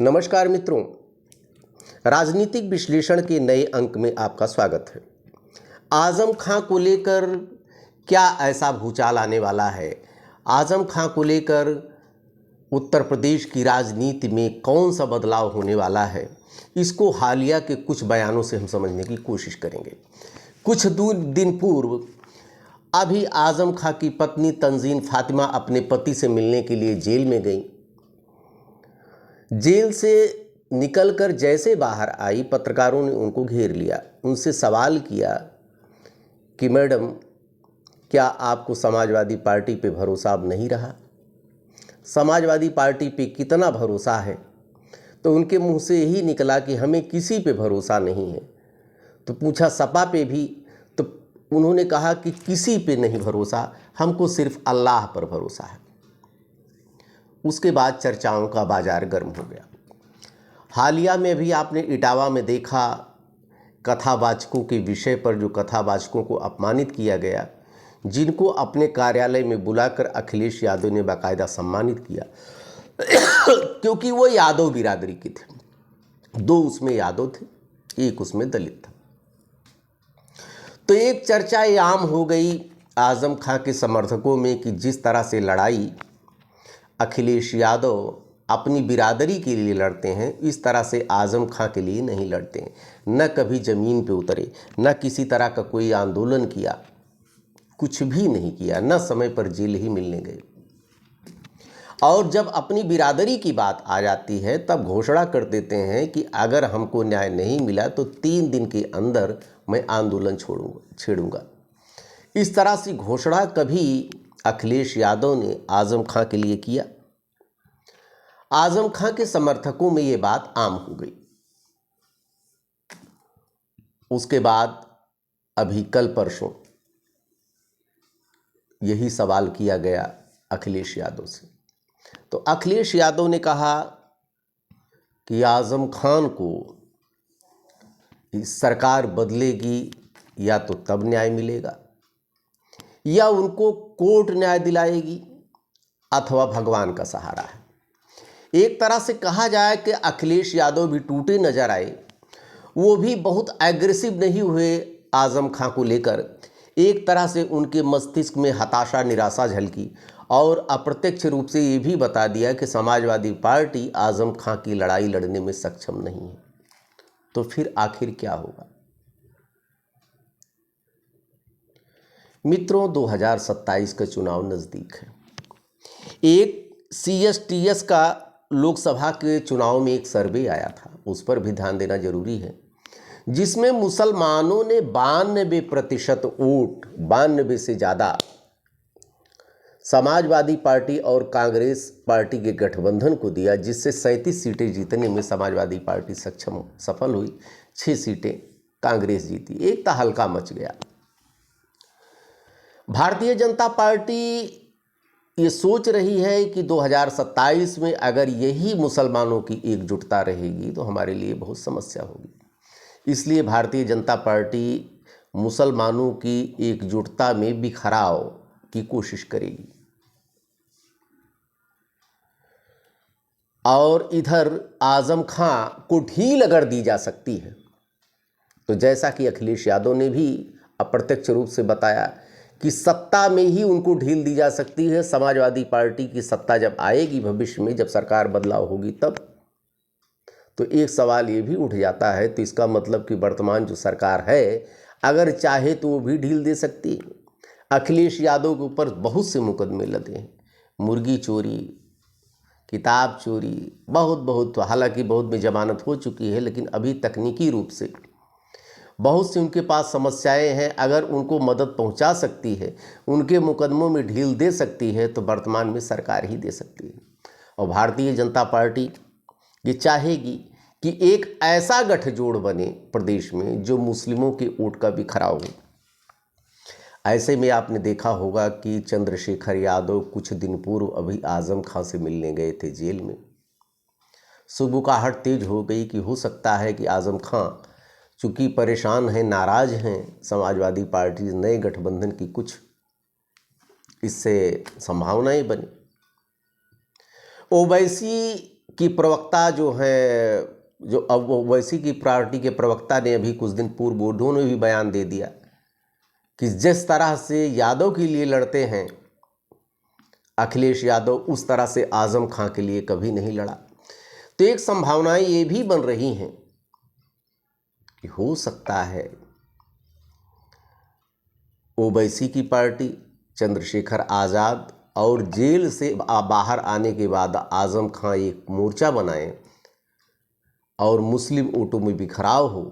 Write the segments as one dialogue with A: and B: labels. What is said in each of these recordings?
A: नमस्कार मित्रों, राजनीतिक विश्लेषण के नए अंक में आपका स्वागत है। आजम खां को लेकर क्या ऐसा भूचाल आने वाला है? आजम खां को लेकर उत्तर प्रदेश की राजनीति में कौन सा बदलाव होने वाला है, इसको हालिया के कुछ बयानों से हम समझने की कोशिश करेंगे। कुछ दिन पूर्व अभी आजम खां की पत्नी तंजीन फातिमा अपने पति से मिलने के लिए जेल में गई। जेल से निकलकर जैसे बाहर आई, पत्रकारों ने उनको घेर लिया, उनसे सवाल किया कि मैडम, क्या आपको समाजवादी पार्टी पे भरोसा अब नहीं रहा? समाजवादी पार्टी पे कितना भरोसा है? तो उनके मुंह से यही निकला कि हमें किसी पे भरोसा नहीं है। तो पूछा सपा पे भी, तो उन्होंने कहा कि किसी पे नहीं भरोसा, हमको सिर्फ अल्लाह पर भरोसा है। उसके बाद चर्चाओं का बाजार गर्म हो गया। हालिया में भी आपने इटावा में देखा, कथावाचकों के विषय पर जो कथावाचकों को अपमानित किया गया, जिनको अपने कार्यालय में बुलाकर अखिलेश यादव ने बाकायदा सम्मानित किया क्योंकि वो यादव बिरादरी के थे। दो उसमें यादव थे, एक उसमें दलित था। तो एक चर्चा ये आम हो गई आजम खां के समर्थकों में कि जिस तरह से लड़ाई अखिलेश यादव अपनी बिरादरी के लिए लड़ते हैं, इस तरह से आजम खां के लिए नहीं लड़ते हैं। न कभी ज़मीन पे उतरे, न किसी तरह का कोई आंदोलन किया, कुछ भी नहीं किया, न समय पर जेल ही मिलने गए। और जब अपनी बिरादरी की बात आ जाती है तब घोषणा कर देते हैं कि अगर हमको न्याय नहीं मिला तो 3 दिन के अंदर मैं आंदोलन छेड़ूंगा। इस तरह से घोषणा कभी अखिलेश यादव ने आजम खां के लिए किया? आजम खां के समर्थकों में ये बात आम हो गई। उसके बाद अभी कल परसों यही सवाल किया गया अखिलेश यादव से। तो अखिलेश यादव ने कहा कि आजम खान को सरकार बदलेगी या तो तब न्याय मिलेगा, या उनको कोर्ट न्याय दिलाएगी, अथवा भगवान का सहारा है। एक तरह से कहा जाए कि अखिलेश यादव भी टूटे नजर आए, वो भी बहुत एग्रेसिव नहीं हुए आजम खां को लेकर। एक तरह से उनके मस्तिष्क में हताशा, निराशा झलकी और अप्रत्यक्ष रूप से ये भी बता दिया कि समाजवादी पार्टी आजम खां की लड़ाई लड़ने में सक्षम नहीं है। तो फिर आखिर क्या होगा? मित्रों, 2027 का चुनाव नज़दीक है। एक CSTS का लोकसभा के चुनाव में एक सर्वे आया था, उस पर भी ध्यान देना जरूरी है, जिसमें मुसलमानों ने 92% वोट, 92 से ज़्यादा समाजवादी पार्टी और कांग्रेस पार्टी के गठबंधन को दिया, जिससे 37 सीटें जीतने में समाजवादी पार्टी सफल हुई। 6 सीटें कांग्रेस जीती। एक तहलका मच गया। भारतीय जनता पार्टी ये सोच रही है कि 2027 में अगर यही मुसलमानों की एकजुटता रहेगी तो हमारे लिए बहुत समस्या होगी। इसलिए भारतीय जनता पार्टी मुसलमानों की एकजुटता में बिखराव की कोशिश करेगी। और इधर आजम खां को ढील अगर दी जा सकती है, तो जैसा कि अखिलेश यादव ने भी अप्रत्यक्ष रूप से बताया कि सत्ता में ही उनको ढील दी जा सकती है। समाजवादी पार्टी की सत्ता जब आएगी भविष्य में, जब सरकार बदलाव होगी तब, तो एक सवाल ये भी उठ जाता है, तो इसका मतलब कि वर्तमान जो सरकार है अगर चाहे तो वो भी ढील दे सकती है। अखिलेश यादव के ऊपर बहुत से मुकदमे लगे हैं, मुर्गी चोरी, किताब चोरी, बहुत, हालांकि बहुत में जमानत हो चुकी है, लेकिन अभी तकनीकी रूप से बहुत सी उनके पास समस्याएं हैं। अगर उनको मदद पहुंचा सकती है, उनके मुकदमों में ढील दे सकती है, तो वर्तमान में सरकार ही दे सकती है। और भारतीय जनता पार्टी ये चाहेगी कि एक ऐसा गठजोड़ बने प्रदेश में जो मुस्लिमों के वोट का बिखराव हो। ऐसे में आपने देखा होगा कि चंद्रशेखर यादव कुछ दिन पूर्व अभी आजम खां से मिलने गए थे जेल में। सुबुकाहट तेज हो गई कि हो सकता है कि आजम खां चूँकि परेशान हैं, नाराज हैं समाजवादी पार्टी, नए गठबंधन की कुछ इससे संभावनाएं बनी। ओवैसी की प्रवक्ता जो है, जो अब ओवैसी की पार्टी के प्रवक्ता ने अभी कुछ दिन पूर्व उन्होंने भी बयान दे दिया कि जिस तरह से यादव के लिए लड़ते हैं अखिलेश यादव, उस तरह से आजम खां के लिए कभी नहीं लड़ा। तो एक संभावनाएं ये भी बन रही हैं कि हो सकता है ओवैसी की पार्टी, चंद्रशेखर आज़ाद और जेल से बाहर आने के बाद आजम खां एक मोर्चा बनाए और मुस्लिम वोटों में बिखराव हो,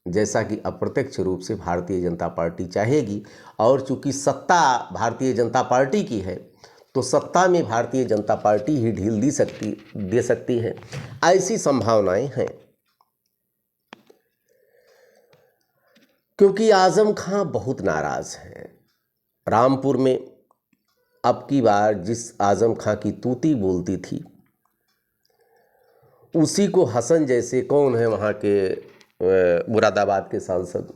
A: जैसा कि अप्रत्यक्ष रूप से भारतीय जनता पार्टी चाहेगी। और चूंकि सत्ता भारतीय जनता पार्टी की है, तो सत्ता में भारतीय जनता पार्टी ही ढील दे सकती है, ऐसी संभावनाएं हैं। क्योंकि आजम खां बहुत नाराज हैं। रामपुर में अब की बार जिस आजम खां की तूती बोलती थी, उसी को हसन जैसे, कौन है वहाँ के मुरादाबाद के सांसद,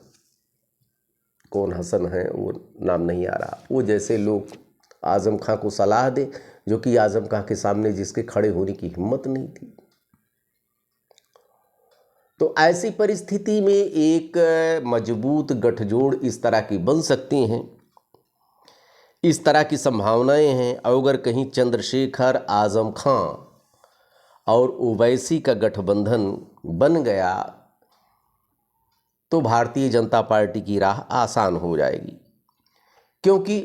A: कौन हसन है वो नाम नहीं आ रहा, वो जैसे लोग आजम खां को सलाह दे, जो कि आजम खां के सामने जिसके खड़े होने की हिम्मत नहीं थी। तो ऐसी परिस्थिति में एक मजबूत गठजोड़ इस तरह की बन सकती हैं, इस तरह की संभावनाएं हैं। अगर कहीं चंद्रशेखर, आजम खां और ओवैसी का गठबंधन बन गया तो भारतीय जनता पार्टी की राह आसान हो जाएगी। क्योंकि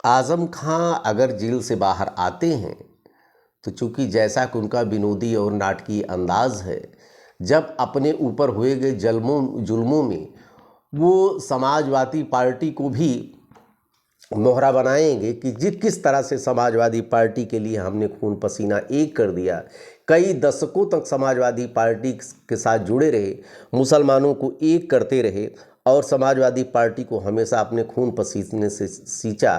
A: आजम खां अगर जेल से बाहर आते हैं तो चूंकि जैसा कि उनका विनोदी और नाटकीय अंदाज है, जब अपने ऊपर हुए गए जुल्मों में वो समाजवादी पार्टी को भी मोहरा बनाएंगे कि किस तरह से समाजवादी पार्टी के लिए हमने खून पसीना एक कर दिया, कई दशकों तक समाजवादी पार्टी के साथ जुड़े रहे, मुसलमानों को एक करते रहे और समाजवादी पार्टी को हमेशा अपने खून पसीने से सींचा।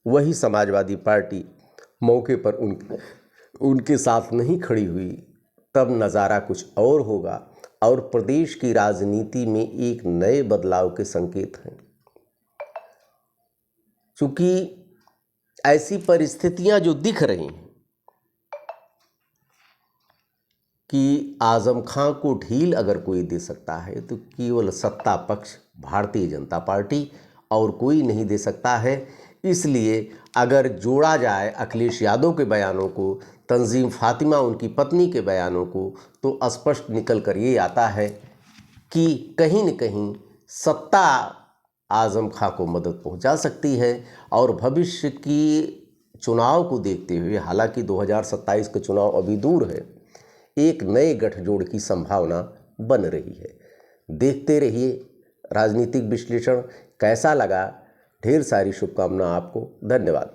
A: वही समाजवादी पार्टी मौके पर उनके साथ नहीं खड़ी हुई, तब नज़ारा कुछ और होगा और प्रदेश की राजनीति में एक नए बदलाव के संकेत हैं। क्योंकि ऐसी परिस्थितियां जो दिख रही हैं कि आजम खां को ढील अगर कोई दे सकता है तो केवल सत्ता पक्ष भारतीय जनता पार्टी और कोई नहीं दे सकता है। इसलिए अगर जोड़ा जाए अखिलेश यादव के बयानों को, तंजीम फातिमा उनकी पत्नी के बयानों को, तो स्पष्ट निकल कर ये आता है कि कहीं न कहीं सत्ता आजम खां को मदद पहुंचा सकती है। और भविष्य की चुनाव को देखते हुए, हालांकि 2027 का चुनाव अभी दूर है, एक नए गठजोड़ की संभावना बन रही है। देखते रहिए। राजनीतिक विश्लेषण कैसा लगा? ढेर सारी शुभकामना आपको। धन्यवाद।